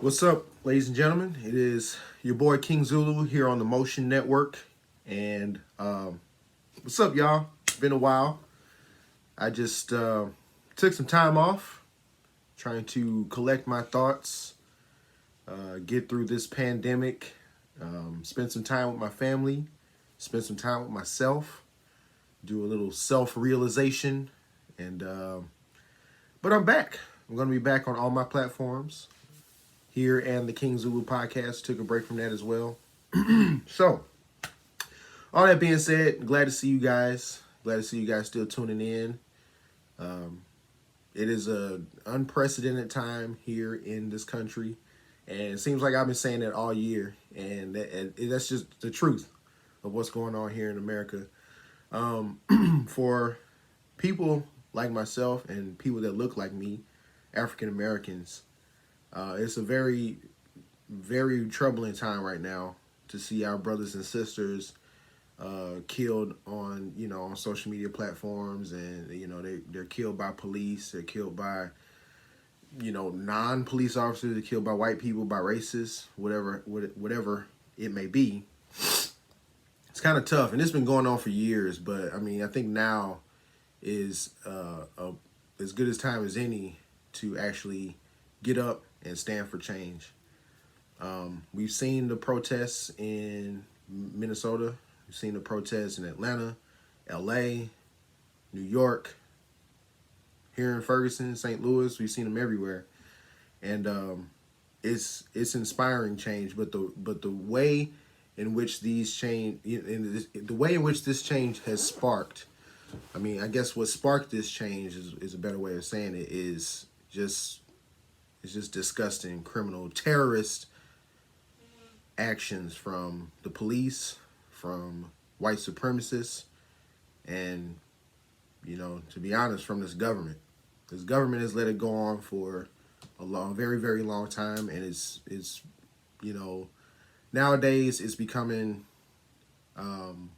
What's up, ladies and gentlemen? It is your boy King Zulu here on the Motion Network. And what's up, y'all? Been a while. I just took some time off trying to collect my thoughts, get through this pandemic, spend some time with my family, spend some time with myself, do a little self-realization. And but I'm back. I'm going to be back on all my platforms here, and the King Zulu podcast. Took a break from that as well. So, all that being said, glad to see you guys. Glad to see you guys still tuning in. It is a unprecedented time here in this country, and it seems like I've been saying that all year, and that's just the truth of what's going on here in America. For people like myself and people that look like me, African Americans, it's a very, very troubling time right now to see our brothers and sisters killed on on social media platforms, and they're killed by police, they're killed by non-police officers, they're killed by white people, by racists, whatever it may be. It's kind of tough, and it's been going on for years, but I mean, I think now is as good as time as any to actually get up and stand for change. We've seen the protests in Minnesota. We've seen the protests in Atlanta, LA, New York, here in Ferguson, St. Louis. We've seen them everywhere, and it's inspiring change. But the way in which the way in which this change has sparked. I mean, I guess what sparked this change is a better way of saying it, is just it's just disgusting, criminal, terrorist actions from the police, from white supremacists, and to be honest, from this government. This government has let it go on for a very, very long time, and it's nowadays it's becoming, and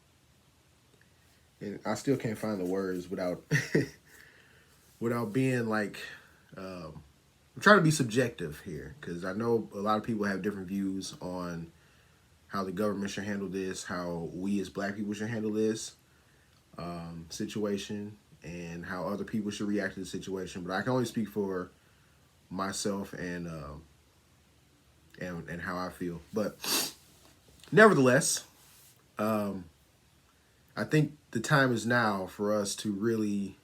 I still can't find the words without without being like. I'm trying to be subjective here, because I know a lot of people have different views on how the government should handle this, how we as black people should handle this situation, and how other people should react to the situation. But I can only speak for myself and how I feel. But nevertheless, I think the time is now for us to really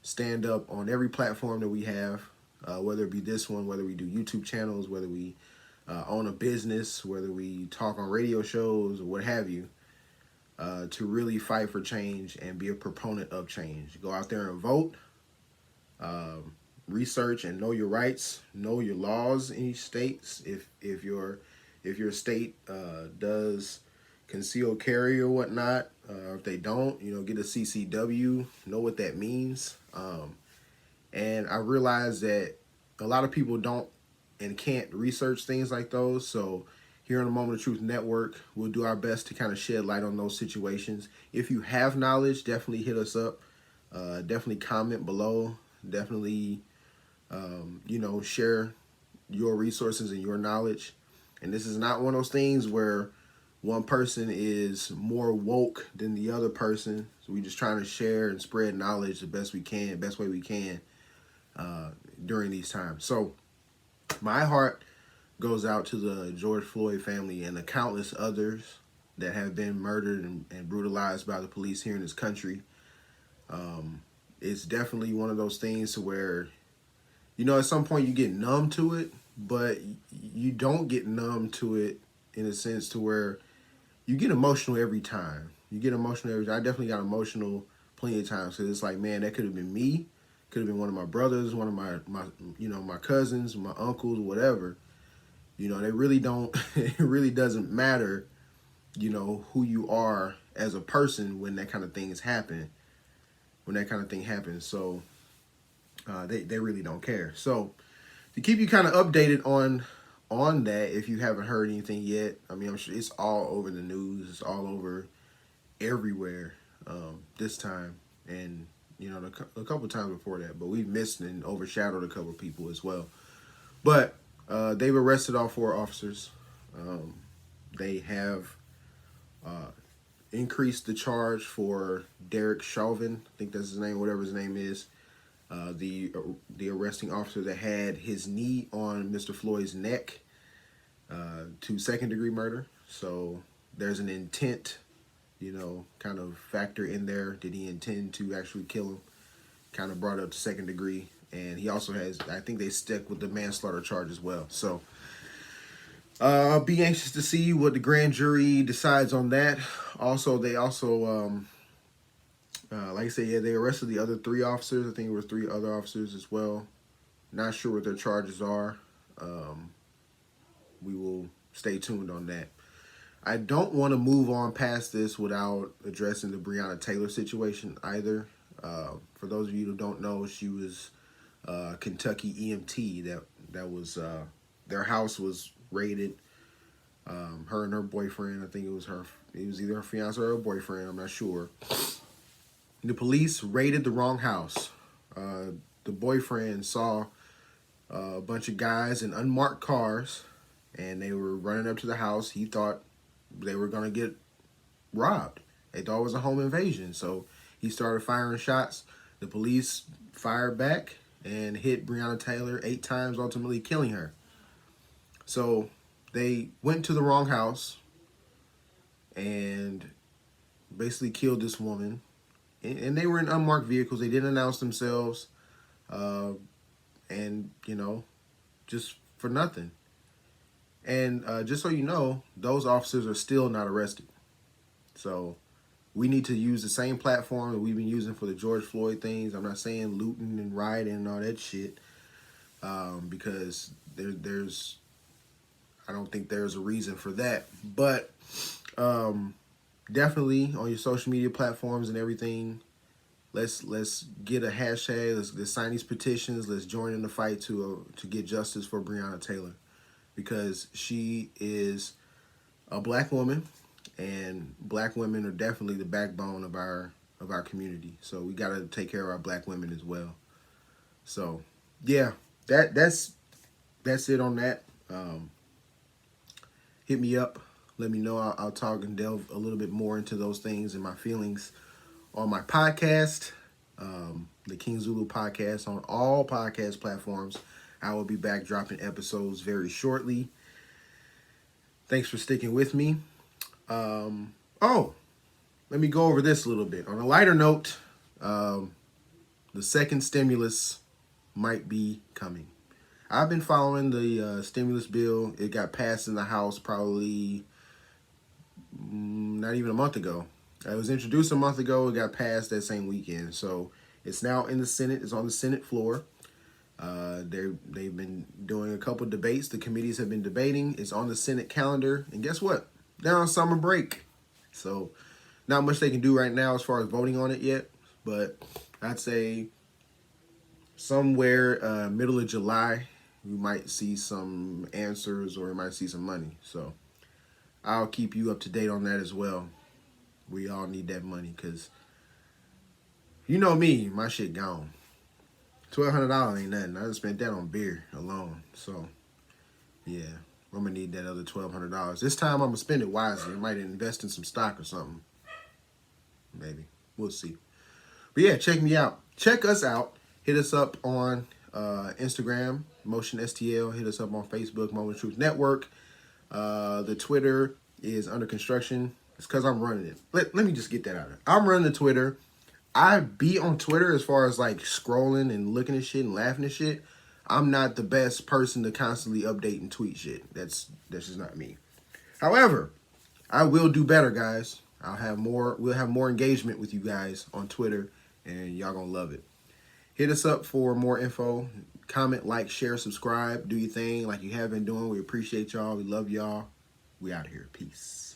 stand up on every platform that we have, whether it be this one, whether we do YouTube channels, whether we own a business, whether we talk on radio shows or what have you, to really fight for change and be a proponent of change. Go out there and vote, research and know your rights, know your laws in each state. If your state does concealed carry or whatnot, if they don't, get a CCW, know what that means. And I realize that a lot of people don't and can't research things like those. So here on the Moment of Truth Network, we'll do our best to kind of shed light on those situations. If you have knowledge, definitely hit us up. Definitely comment below. Definitely, share your resources and your knowledge. And this is not one of those things where one person is more woke than the other person. So we're just trying to share and spread knowledge the best we can, best way we can during these times. So my heart goes out to the George Floyd family and the countless others that have been murdered and brutalized by the police here in this country. It's definitely one of those things to where, at some point you get numb to it, but you don't get numb to it in a sense to where you get emotional every time. I definitely got emotional plenty of times, because it's like, man, that could have been me. Could have been one of my brothers, one of my my cousins, my uncles, whatever. They really don't. It really doesn't matter, who you are as a person when that kind of thing is happening. When that kind of thing happens, so they really don't care. So to keep you kind of updated on that, if you haven't heard anything yet, I mean, I'm sure it's all over the news. It's all over everywhere this time, and a couple times before that. But we've missed and overshadowed a couple of people as well. But They've arrested all 4 officers. They have increased the charge for Derek Chauvin. I think that's his name, whatever his name is. The arresting officer that had his knee on Mr. Floyd's neck, to second-degree murder. So there's an intent, kind of factor in there. Did he intend to actually kill him? Kind of brought up to second degree. And he also has, I think they stuck with the manslaughter charge as well. So I'll be anxious to see what the grand jury decides on that. Also, they also, like I said, yeah, they arrested the other 3 officers. I think there were 3 other officers as well. Not sure what their charges are. We will stay tuned on that. I don't want to move on past this without addressing the Breonna Taylor situation either. For those of you who don't know, she was Kentucky EMT. That was their house was raided. Her and her boyfriend, I think it was either her fiance or her boyfriend, I'm not sure. The police raided the wrong house. The boyfriend saw a bunch of guys in unmarked cars, and they were running up to the house. He thought they were going to get robbed. They thought it was a home invasion. So he started firing shots. The police fired back and hit Breonna Taylor 8 times, ultimately killing her. So they went to the wrong house and basically killed this woman. And they were in unmarked vehicles. They didn't announce themselves. And, just for nothing. And just so you know, those officers are still not arrested. So we need to use the same platform that we've been using for the George Floyd things. I'm not saying looting and rioting and all that shit, because I don't think there's a reason for that. But definitely on your social media platforms and everything, let's get a hashtag. Let's sign these petitions. Let's join in the fight to get justice for Breonna Taylor, because she is a black woman, and black women are definitely the backbone of our community. So we got to take care of our black women as well. So yeah, that's it on that. Hit me up. Let me know. I'll talk and delve a little bit more into those things and my feelings on my podcast, the King Zulu podcast, on all podcast platforms. I will be back dropping episodes very shortly. Thanks for sticking with me. Let me go over this a little bit. On a lighter note, the second stimulus might be coming. I've been following the stimulus bill. It got passed in the House probably not even a month ago. It was introduced a month ago. It got passed that same weekend. So it's now in the Senate. It's on the Senate floor. They've been doing a couple debates. The committees have been debating. It's on the Senate calendar. And guess what? They're on summer break. So not much they can do right now as far as voting on it yet. But I'd say somewhere middle of July, we might see some answers, or we might see some money. So I'll keep you up to date on that as well. We all need that money, because you know me, my shit gone. $1,200 ain't nothing. I just spent that on beer alone. So yeah, I'm gonna need that other $1,200. This time I'm gonna spend it wisely. I might invest in some stock or something. Maybe. We'll see. But yeah, check me out. Check us out. Hit us up on Instagram, Motion STL. Hit us up on Facebook, Moment of Truth Network. The Twitter is under construction. It's because I'm running it. Let me just get that out of it. I'm running the Twitter. I be on Twitter as far as like scrolling and looking at shit and laughing at shit. I'm not the best person to constantly update and tweet shit. That's just not me. However, I will do better, guys. We'll have more engagement with you guys on Twitter, and y'all gonna love it. Hit us up for more info. Comment, like, share, subscribe. Do your thing like you have been doing. We appreciate y'all. We love y'all. We out of here. Peace.